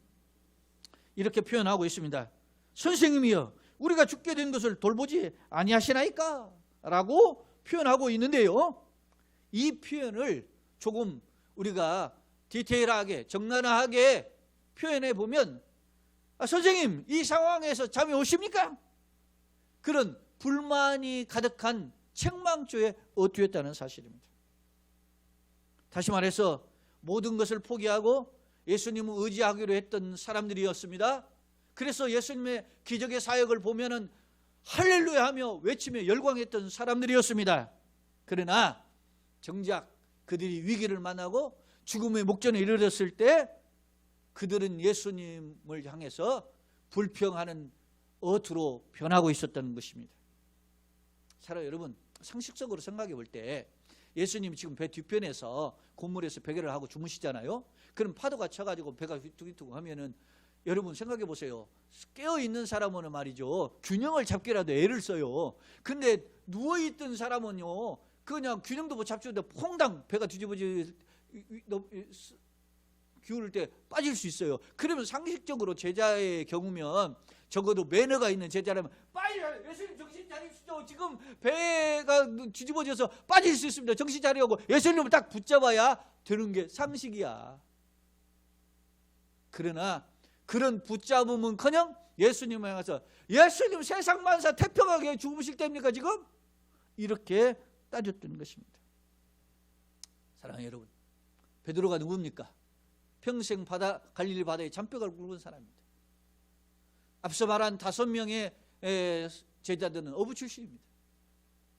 이렇게 표현하고 있습니다. 선생님이여 우리가 죽게 된 것을 돌보지 아니하시나이까 라고 표현하고 있는데요, 이 표현을 조금 우리가 디테일하게 적나라하게 표현해 보면 선생님 이 상황에서 잠이 오십니까? 그런 불만이 가득한 책망조에 어투했다는 사실입니다. 다시 말해서 모든 것을 포기하고 예수님을 의지하기로 했던 사람들이었습니다. 그래서 예수님의 기적의 사역을 보면은 할렐루야 하며 외치며 열광했던 사람들이었습니다. 그러나 정작 그들이 위기를 만나고 죽음의 목전에 이르렀을 때 그들은 예수님을 향해서 불평하는 어투로 변하고 있었다는 것입니다. 사랑하는 여러분, 상식적으로 생각해 볼 때 예수님이 지금 배 뒤편에서 곤물에서 베개를 하고 주무시잖아요. 그럼 파도가 쳐가지고 배가 휘뚝휘뚝 하면은 여러분 생각해 보세요. 깨어있는 사람은 말이죠, 균형을 잡기라도 애를 써요. 근데 누워있던 사람은요 그냥 균형도 못 잡지는데 퐁당 배가 뒤집어질 기울을 때 빠질 수 있어요. 그러면 상식적으로 제자의 경우면 적어도 매너가 있는 제자라면 빨리 예수님 정신 차리시죠. 지금 배가 뒤집어져서 빠질 수 있습니다. 정신 차리라고 예수님을 딱 붙잡아야 되는 게 상식이야. 그러나 그런 붙잡음은커녕 예수님을 향해서 예수님 세상 만사 태평하게 죽으실 때입니까 지금? 이렇게 따졌던 것입니다. 사랑하는 여러분, 베드로가 누굽니까? 평생 갈릴리 바다에 잔뼈가 굵은 사람입니다. 앞서 말한 5명의 제자들은 어부 출신입니다.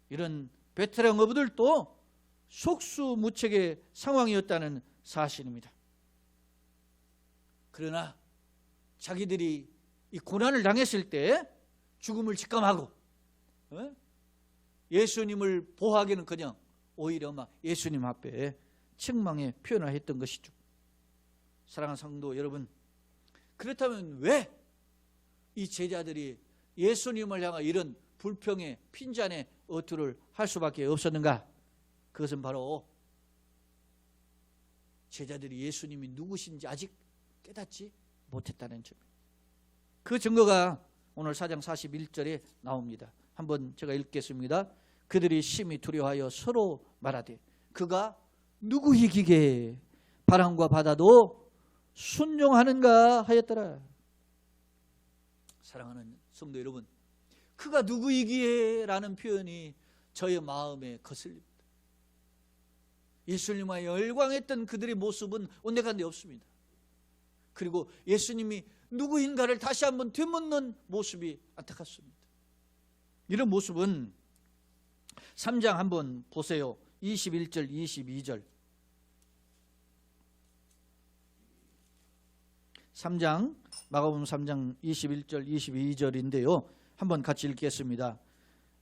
이런 베테랑 어부들도 속수무책의 상황이었다는 사실입니다. 그러나 자기들이 이 고난을 당했을 때 죽음을 직감하고 예수님을 보호하기는커녕 오히려 막 예수님 앞에 책망의 표현을 했던 것이죠. 사랑하는 성도 여러분, 그렇다면 왜 이 제자들이 예수님을 향한 이런 불평의 핀잔의 어투를 할 수밖에 없었는가? 그것은 바로 제자들이 예수님이 누구신지 아직 깨닫지 못했다는 점입니다. 그 증거가 오늘 4장 41절에 나옵니다. 한번 제가 읽겠습니다. 그들이 심히 두려워하여 서로 말하되 그가 누구이기에 바람과 바다도 순종하는가 하였더라. 사랑하는 성도 여러분, 그가 누구이기에 라는 표현이 저의 마음에 거슬립니다. 예수님과 열광했던 그들의 모습은 온데간데 없습니다. 그리고 예수님이 누구인가를 다시 한번 되묻는 모습이 안타깝습니다. 이런 모습은 3장 한번 보세요. 21절 22절 3장 마가복음 3장 21절 22절인데요. 한번 같이 읽겠습니다.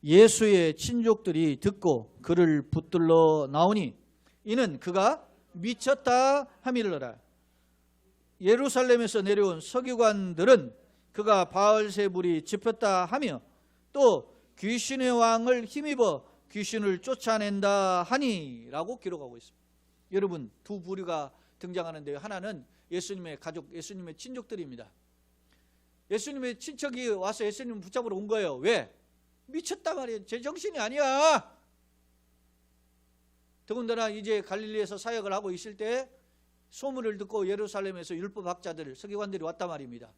예수의 친족들이 듣고 그를 붙들러 나오니 이는 그가 미쳤다 함이러라. 예루살렘에서 내려온 서기관들은 그가 바알세불이 짚었다 하며 또 귀신의 왕을 힘입어 귀신을 쫓아낸다 하니 라고 기록하고 있습니다. 여러분, 두 부류가 등장하는데요. 하나는 예수님의 가족, 예수님의 친족들입니다. 예수님의 친척이 와서 예수님을 붙잡으러 온 거예요. 왜? 미쳤다 말이에요. 제 정신이 아니야. 더군다나 이제 갈릴리에서 사역을 하고 있을 때 소문을 듣고 예루살렘에서 율법학자들, 서기관들이 왔단 말입니다.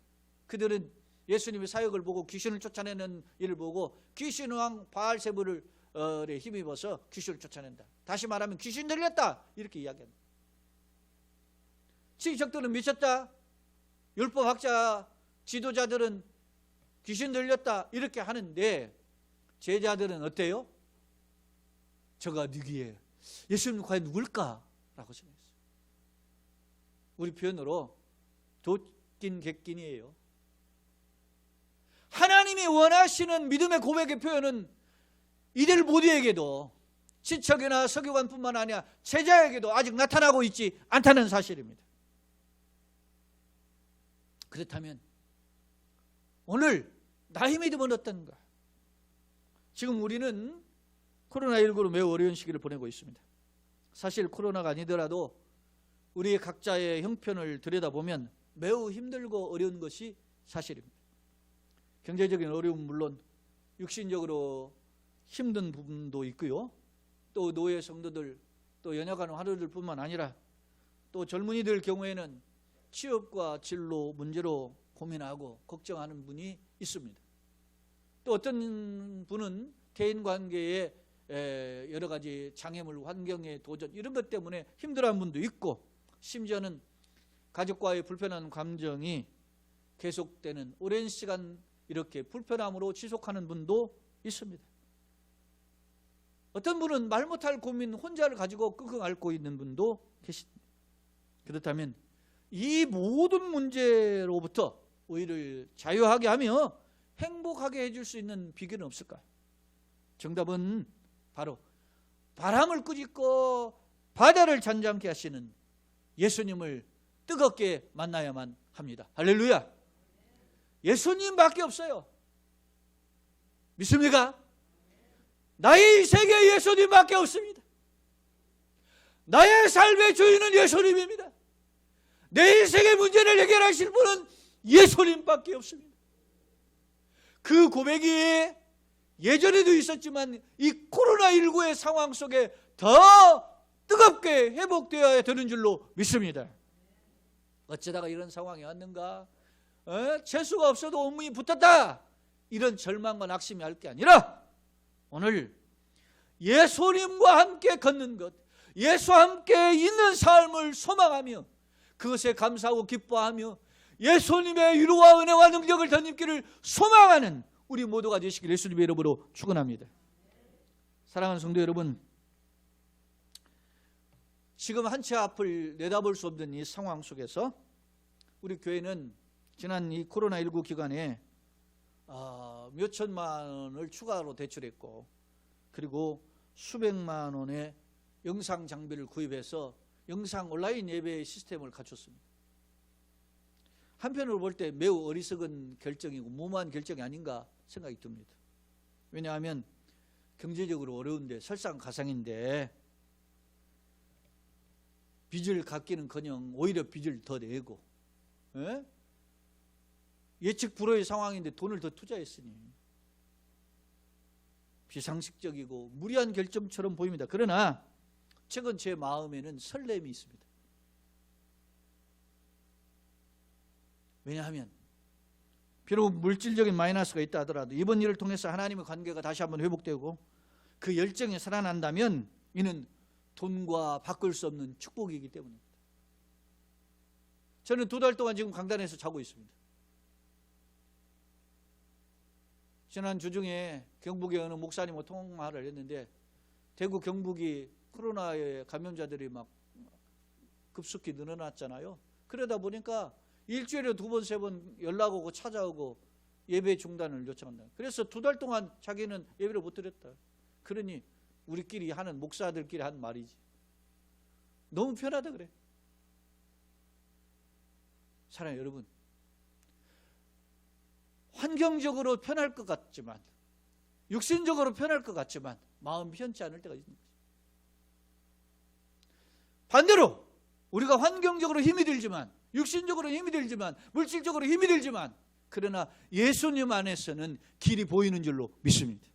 그들은 예수님의 사역을 보고 귀신을 쫓아내는 일을 보고 귀신왕 바알세불을 힘입어서 귀신을 쫓아낸다. 다시 말하면 귀신 들렸다 이렇게 이야기합니다. 친척들은 미쳤다. 율법학자 지도자들은 귀신 들렸다 이렇게 하는데 제자들은 어때요? 저가 누구예요? 예수님 과연 누굴까? 라고 생각했어요. 우리 표현으로 돋긴 객긴이에요. 하나님이 원하시는 믿음의 고백의 표현은 이들 모두에게도 친척이나 서기관뿐만 아니라 제자에게도 아직 나타나고 있지 않다는 사실입니다. 그렇다면 오늘 나의 믿음은 어떤가? 지금 우리는 코로나19로 매우 어려운 시기를 보내고 있습니다. 사실 코로나가 아니더라도 우리 각자의 형편을 들여다보면 매우 힘들고 어려운 것이 사실입니다. 경제적인 어려움은 물론 육신적으로 힘든 부분도 있고요. 또 노예 성도들, 또 연약한 환우들뿐만 아니라 또 젊은이들 경우에는 취업과 진로 문제로 고민하고 걱정하는 분이 있습니다. 또 어떤 분은 대인관계에 여러 가지 장애물, 환경의 도전 이런 것 때문에 힘들어하는 분도 있고 심지어는 가족과의 불편한 감정이 계속되는 오랜 시간 이렇게 불편함으로 지속하는 분도 있습니다. 어떤 분은 말 못할 고민 혼자를 가지고 끙끙 앓고 있는 분도 계십니다. 그렇다면 이 모든 문제로부터 우리를 자유하게 하며 행복하게 해줄 수 있는 비결은 없을까요? 정답은 바로 바람을 꾸짖고 바다를 잔잔케 하시는 예수님을 뜨겁게 만나야만 합니다. 할렐루야. 예수님밖에 없어요. 믿습니까? 나의 인생에 예수님밖에 없습니다. 나의 삶의 주인은 예수님입니다. 내 인생의 문제를 해결하실 분은 예수님밖에 없습니다. 그 고백이 예전에도 있었지만 이 코로나19의 상황 속에 더 뜨겁게 회복되어야 되는 줄로 믿습니다. 어쩌다가 이런 상황이 왔는가? 재수가 없어도 온문이 붙었다. 이런 절망과 낙심이 할 게 아니라 오늘 예수님과 함께 걷는 것, 예수와 함께 있는 삶을 소망하며 그것에 감사하고 기뻐하며 예수님의 위로와 은혜와 능력을 덧입기를 소망하는 우리 모두가 되시길 예수님의 이름으로 축원합니다. 사랑하는 성도 여러분, 지금 한 채 앞을 내다볼 수 없는 이 상황 속에서 우리 교회는 지난 이 코로나19 기간에 몇 천만 원을 추가로 대출했고, 그리고 수백만 원의 영상 장비를 구입해서 영상 온라인 예배 시스템을 갖췄습니다. 한편으로 볼 때 매우 어리석은 결정이고 무모한 결정이 아닌가 생각이 듭니다. 왜냐하면 경제적으로 어려운데 설상가상인데 빚을 갚기는커녕 오히려 빚을 더 내고, 예측 불허의 상황인데 돈을 더 투자했으니 비상식적이고 무리한 결정처럼 보입니다. 그러나 최근 제 마음에는 설렘이 있습니다. 왜냐하면 비록 물질적인 마이너스가 있다 하더라도 이번 일을 통해서 하나님의 관계가 다시 한번 회복되고 그 열정이 살아난다면 이는 돈과 바꿀 수 없는 축복이기 때문입니다. 저는 2달 동안 지금 강단에서 자고 있습니다. 지난 주중에 경북의 어느 목사님과 통화를 했는데 대구 경북이 코로나의 감염자들이 막 급속히 늘어났잖아요. 그러다 보니까 일주일에 2번, 3번 연락 오고 찾아오고 예배 중단을 요청한다. 그래서 2달 동안 자기는 예배를 못 드렸다. 그러니 우리끼리 하는, 목사들끼리 하는 말이지. 너무 편하다 그래. 사랑하는 여러분, 환경적으로 편할 것 같지만, 육신적으로 편할 것 같지만 마음 편치 않을 때가 있는 거죠. 반대로 우리가 환경적으로 힘이 들지만, 육신적으로 힘이 들지만, 물질적으로 힘이 들지만, 그러나 예수님 안에서는 길이 보이는 줄로 믿습니다.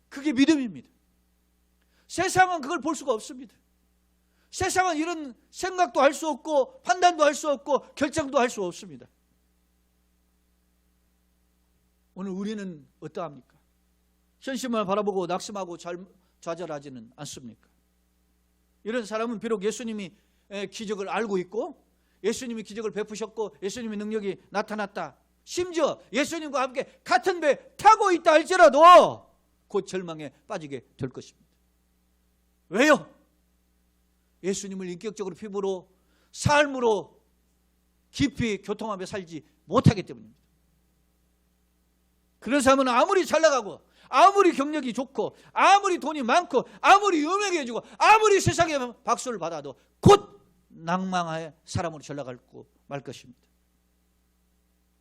그게 믿음입니다. 세상은 그걸 볼 수가 없습니다. 세상은 이런 생각도 할 수 없고 판단도 할 수 없고 결정도 할 수 없습니다. 오늘 우리는 어떠합니까? 현실만 바라보고 낙심하고 좌절하지는 않습니까? 이런 사람은 비록 예수님이 기적을 알고 있고 예수님이 기적을 베푸셨고 예수님의 능력이 나타났다, 심지어 예수님과 함께 같은 배 타고 있다 할지라도 곧 절망에 빠지게 될 것입니다. 왜요? 예수님을 인격적으로 피부로 삶으로 깊이 교통하며 살지 못하기 때문입니다. 그런 사람은 아무리 잘 나가고 아무리 경력이 좋고 아무리 돈이 많고 아무리 유명해지고 아무리 세상에 박수를 받아도 곧 낭망하여 사람으로 전락하고 말 것입니다.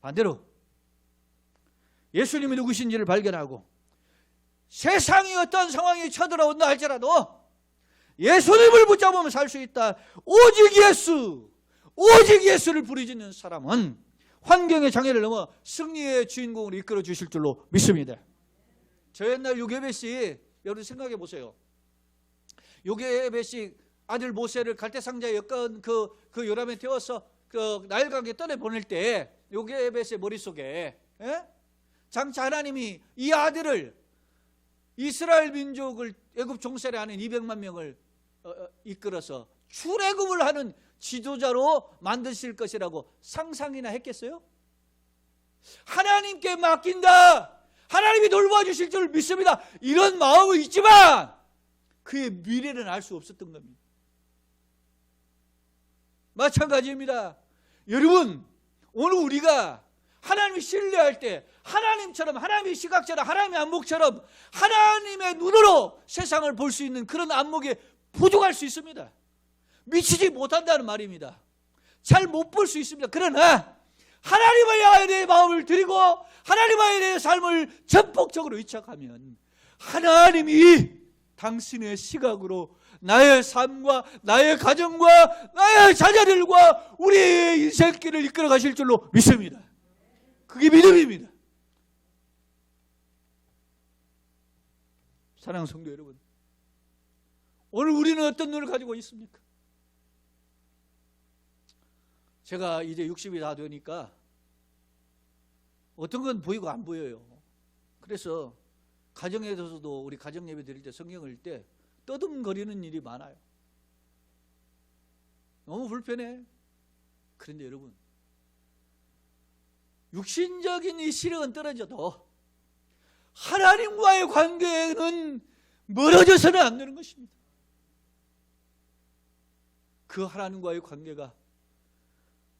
반대로 예수님이 누구신지를 발견하고 세상이 어떤 상황이 쳐들어온다 할지라도 예수님을 붙잡으면 살 수 있다, 오직 예수를 부르짖는 사람은 환경의 장애를 넘어 승리의 주인공으로 이끌어 주실 줄로 믿습니다. 저 옛날 요게벳이, 여러분 생각해 보세요. 요게벳이 아들 모세를 갈대상자에 엮은 그 요람에 태워서 그 나일강에 떠내보낼 때 요게벳의 머릿속에 장차 하나님이 이 아들을 이스라엘 민족을 애굽 종살이 하는 200만 명을 이끌어서 출애굽을 하는 지도자로 만드실 것이라고 상상이나 했겠어요? 하나님께 맡긴다, 하나님이 돌봐주실 줄 믿습니다, 이런 마음은 있지만 그의 미래는 알 수 없었던 겁니다. 마찬가지입니다. 여러분, 오늘 우리가 하나님을 신뢰할 때 하나님처럼, 하나님의 시각처럼, 하나님의 안목처럼 하나님의 눈으로 세상을 볼 수 있는 그런 안목에 부족할 수 있습니다. 미치지 못한다는 말입니다. 잘 못 볼 수 있습니다. 그러나 하나님을 향해 내 마음을 드리고 하나님을 내 삶을 전폭적으로 의착하면 하나님이 당신의 시각으로 나의 삶과 나의 가정과 나의 자녀들과 우리의 인생길을 이끌어 가실 줄로 믿습니다. 그게 믿음입니다. 사랑하는 성도 여러분, 오늘 우리는 어떤 눈을 가지고 있습니까? 제가 이제 60이 다 되니까 어떤 건 보이고 안 보여요. 그래서 가정에서도 우리 가정 예배 드릴 때 성경을 읽을 때 떠듬거리는 일이 많아요. 너무 불편해. 그런데 여러분, 육신적인 이 시력은 떨어져도 하나님과의 관계는 멀어져서는 안 되는 것입니다. 그 하나님과의 관계가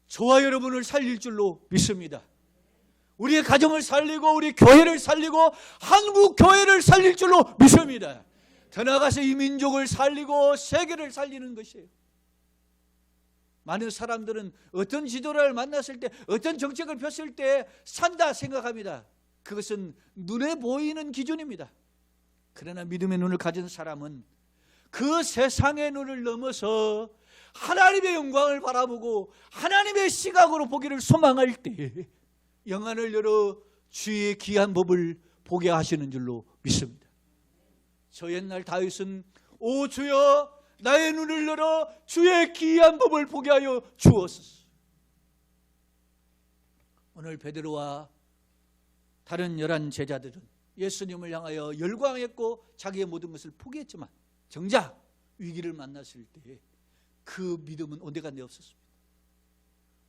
저와 여러분을 살릴 줄로 믿습니다. 우리의 가정을 살리고 우리 교회를 살리고 한국 교회를 살릴 줄로 믿습니다. 더 나아가서 이 민족을 살리고 세계를 살리는 것이에요. 많은 사람들은 어떤 지도자를 만났을 때, 어떤 정책을 폈을 때 산다 생각합니다. 그것은 눈에 보이는 기준입니다. 그러나 믿음의 눈을 가진 사람은 그 세상의 눈을 넘어서 하나님의 영광을 바라보고 하나님의 시각으로 보기를 소망할 때 영안을 열어 주의 귀한 법을 보게 하시는 줄로 믿습니다. 저 옛날 다윗은 오 주여 나의 눈을 열어 주의 귀한 법을 보게 하여 주옵소서. 오늘 베드로와 다른 11 제자들은 예수님을 향하여 열광했고 자기의 모든 것을 포기했지만 정작 위기를 만났을 때 그 믿음은 온데간데 없었습니다.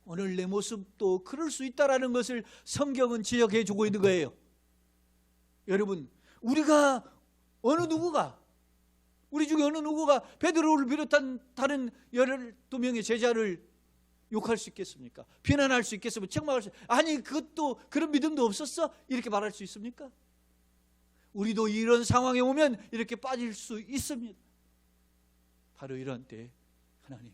오늘 내 모습도 그럴 수 있다는 것을 성경은 지적해 주고 있는 거예요. 여러분, 우리가 우리 중에 어느 누구가 베드로를 비롯한 다른 12명의 제자를 욕할 수 있겠습니까? 비난할 수 있겠습니까? 책망할 수 아니 그것도 그런 믿음도 없었어? 이렇게 말할 수 있습니까? 우리도 이런 상황에 오면 이렇게 빠질 수 있습니다. 바로 이런 때 하나님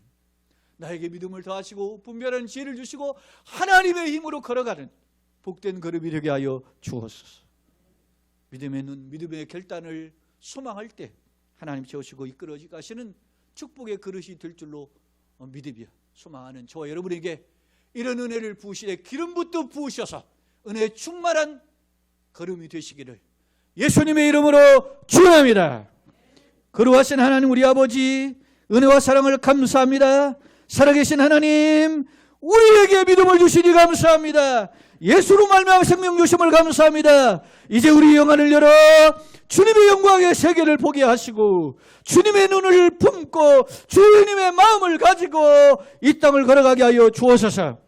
나에게 믿음을 더하시고 분별하는 지혜를 주시고 하나님의 힘으로 걸어가는 복된 걸음이 되게 하여 주옵소서. 믿음의 눈, 믿음의 결단을 소망할 때 하나님 채우시고 이끌어 가시는 축복의 그릇이 될 줄로 믿으며 소망하는 저와 여러분에게 이런 은혜를 부으시되 기름부터 부으셔서 은혜에 충만한 걸음이 되시기를 예수님의 이름으로 축원합니다. 거룩하신 하나님 우리 아버지 은혜와 사랑을 감사합니다. 살아계신 하나님 우리에게 믿음을 주시니 감사합니다. 예수로 말미암아 생명 주심을 감사합니다. 이제 우리 영안을 열어 주님의 영광의 세계를 보게 하시고 주님의 눈을 품고 주님의 마음을 가지고 이 땅을 걸어가게 하여 주옵소서.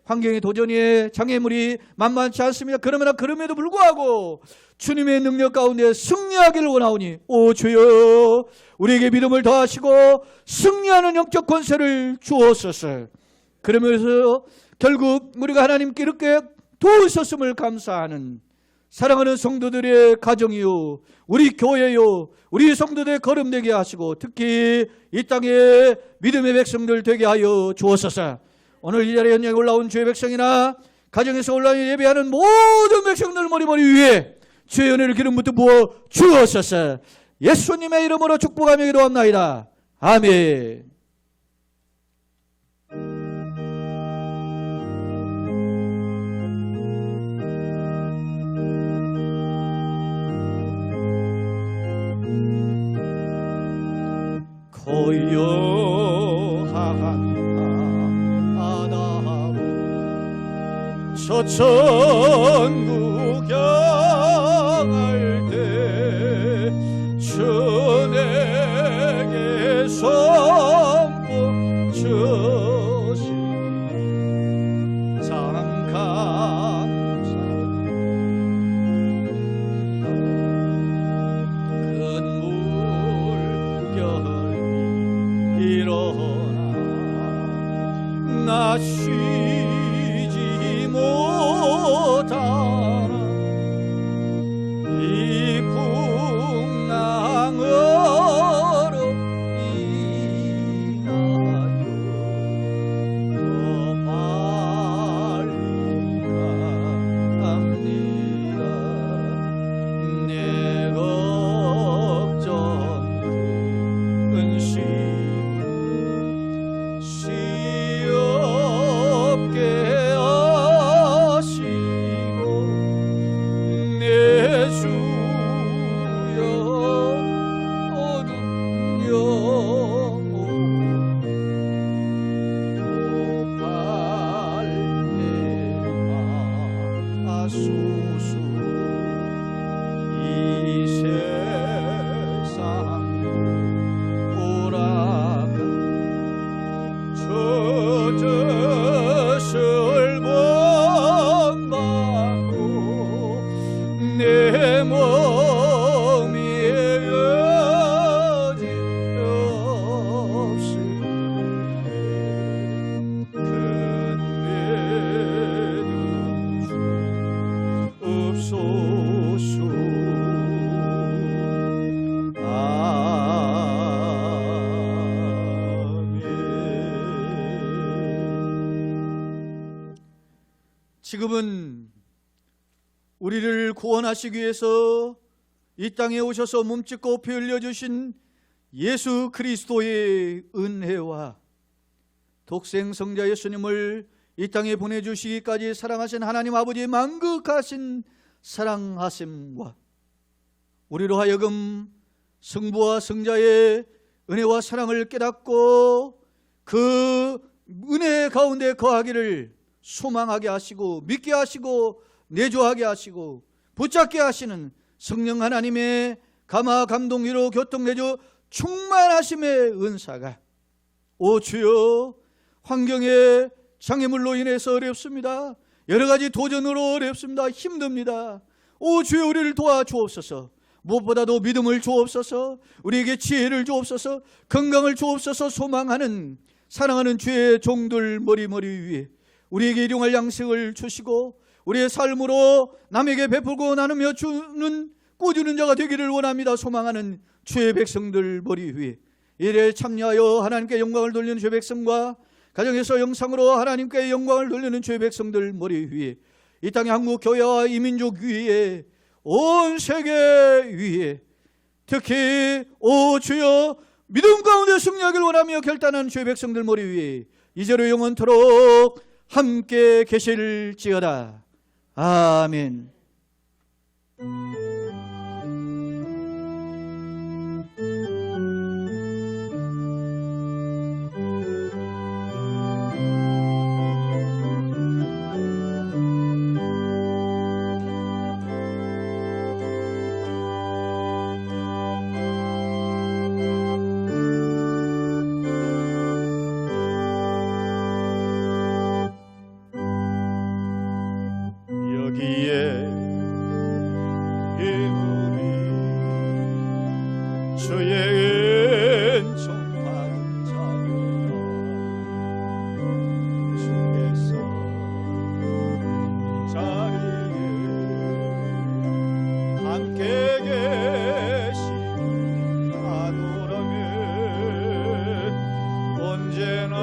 환경의 도전에 장애물이 만만치 않습니다. 그럼에도 불구하고 주님의 능력 가운데 승리하기를 원하오니 오 주여 우리에게 믿음을 더하시고 승리하는 영적 권세를 주옵소서. 그러면서 결국 우리가 하나님께 이렇게 도우셨음을 감사하는 사랑하는 성도들의 가정이요 우리 교회요 우리 성도들의 거름되게 하시고 특히 이 땅에 믿음의 백성들 되게 하여 주옵소서. 오늘 이 자리에 연약에 올라온 주의 백성이나 가정에서 올라와 예배하는 모든 백성들 머리 위에 주의 은혜를 기름부터 부어 주옵소서. 예수님의 이름으로 축복하며 기도합나이다. 아멘. 고요한 바다로 저 천국 향할 때 주 내게 선포 주신 참 일어나 나 쉬지 못하 옵소서. 이 세상 오락한 저젖을 본받고 내 몸이 여지없으니 큰 믿음 주옵소서. 지금은 우리를 구원하시기 위해서 이 땅에 오셔서 몸짓고 피 흘려주신 예수 그리스도의 은혜와 독생 성자 예수님을 이 땅에 보내주시기까지 사랑하신 하나님 아버지의 만극하신 사랑하심과 우리로 하여금 성부와 성자의 은혜와 사랑을 깨닫고 그 은혜 가운데 거하기를 소망하게 하시고 믿게 하시고 내조하게 하시고 붙잡게 하시는 성령 하나님의 감화 감동 위로 교통 내조 충만하심의 은사가 오 주여 환경의 장애물로 인해서 어렵습니다. 여러 가지 도전으로 어렵습니다. 힘듭니다. 오 주여 우리를 도와주옵소서. 무엇보다도 믿음을 주옵소서. 우리에게 지혜를 주옵소서. 건강을 주옵소서. 소망하는 사랑하는 주의 종들 머리 위에 우리에게 일용할 양식을 주시고 우리의 삶으로 남에게 베풀고 나누며 주는 꾸주는 자가 되기를 원합니다. 소망하는 주의 백성들 머리 위에 이래 참여하여 하나님께 영광을 돌리는 주의 백성과 가정에서 영상으로 하나님께 영광을 돌리는 주의 백성들 머리 위에 이 땅의 한국 교회와 이 민족 위에 온 세계 위에 특히 오 주여 믿음 가운데 승리하길 원하며 결단하는 주의 백성들 머리 위에 이제로 영원토록 함께 계실지어다. 아멘. 여기에 이물이 주의 은총 받은 자녀라 주께서 이 자리에 함께 계시하노라면 언제나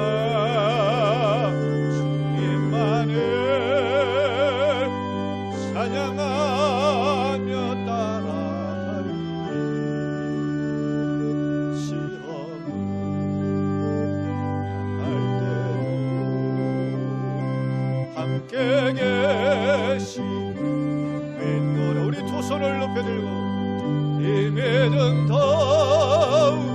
주님만을 찬양하며 따라가리. 시험을 할 때도 함께 계신 믿노라. 우리 두 손을 높여 들고 이 믿음 더욱